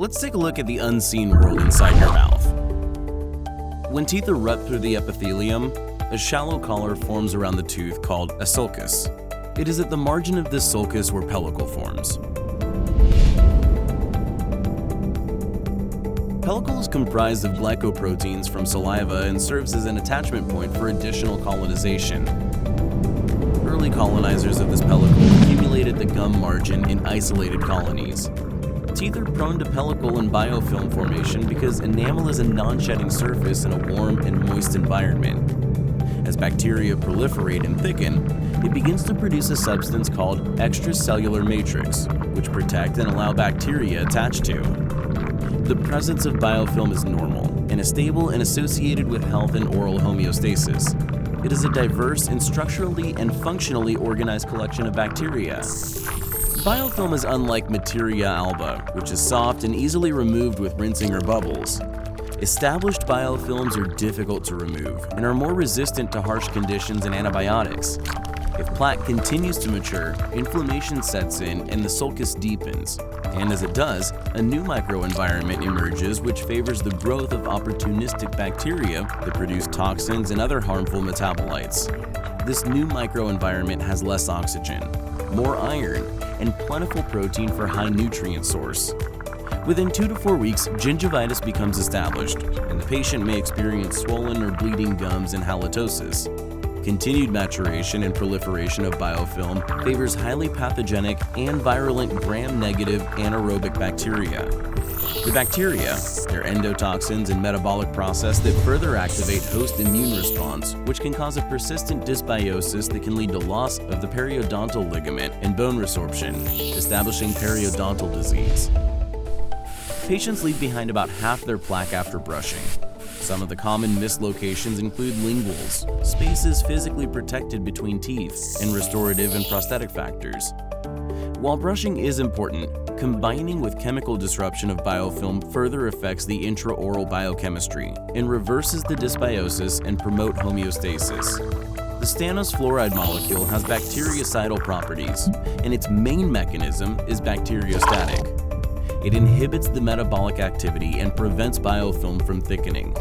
Let's take a look at the unseen world inside your mouth. When teeth erupt through the epithelium, a shallow collar forms around the tooth called a sulcus. It is at the margin of this sulcus where pellicle forms. Pellicle is comprised of glycoproteins from saliva and serves as an attachment point for additional colonization. Early colonizers of this pellicle accumulated the gum margin in isolated colonies. Teeth are prone to pellicle and biofilm formation because enamel is a non-shedding surface in a warm and moist environment. As bacteria proliferate and thicken, it begins to produce a substance called extracellular matrix, which protect and allow bacteria attached to. The presence of biofilm is normal and is stable and associated with health and oral homeostasis. It is a diverse and structurally and functionally organized collection of bacteria. Biofilm is unlike materia alba, which is soft and easily removed with rinsing or bubbles. Established biofilms are difficult to remove and are more resistant to harsh conditions and antibiotics. If plaque continues to mature, inflammation sets in and the sulcus deepens. And as it does, a new microenvironment emerges which favors the growth of opportunistic bacteria that produce toxins and other harmful metabolites. This new microenvironment has less oxygen, more iron, and plentiful protein for high nutrient source. Within 2 to 4 weeks, gingivitis becomes established, and the patient may experience swollen or bleeding gums and halitosis. Continued maturation and proliferation of biofilm favors highly pathogenic and virulent gram-negative anaerobic bacteria. The bacteria, their endotoxins and metabolic process that further activate host immune response, which can cause a persistent dysbiosis that can lead to loss of the periodontal ligament and bone resorption, establishing periodontal disease. Patients leave behind about half their plaque after brushing. Some of the common missed locations include linguals, spaces physically protected between teeth, and restorative and prosthetic factors. While brushing is important, combining with chemical disruption of biofilm further affects the intraoral biochemistry and reverses the dysbiosis and promote homeostasis. The stannous fluoride molecule has bactericidal properties, and its main mechanism is bacteriostatic. It inhibits the metabolic activity and prevents biofilm from thickening.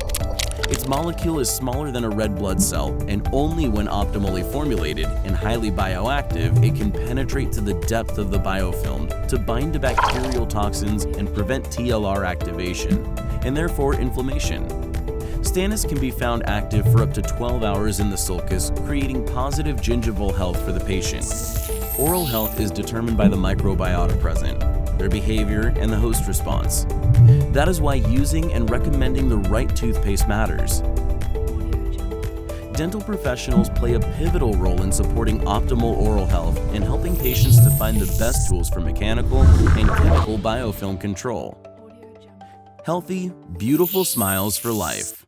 Its molecule is smaller than a red blood cell, and only when optimally formulated and highly bioactive, it can penetrate to the depth of the biofilm to bind to bacterial toxins and prevent TLR activation, and therefore inflammation. Stannous can be found active for up to 12 hours in the sulcus, creating positive gingival health for the patient. Oral health is determined by the microbiota present, their behavior, and the host response. That is why using and recommending the right toothpaste matters. Dental professionals play a pivotal role in supporting optimal oral health and helping patients to find the best tools for mechanical and chemical biofilm control. Healthy, beautiful smiles for life.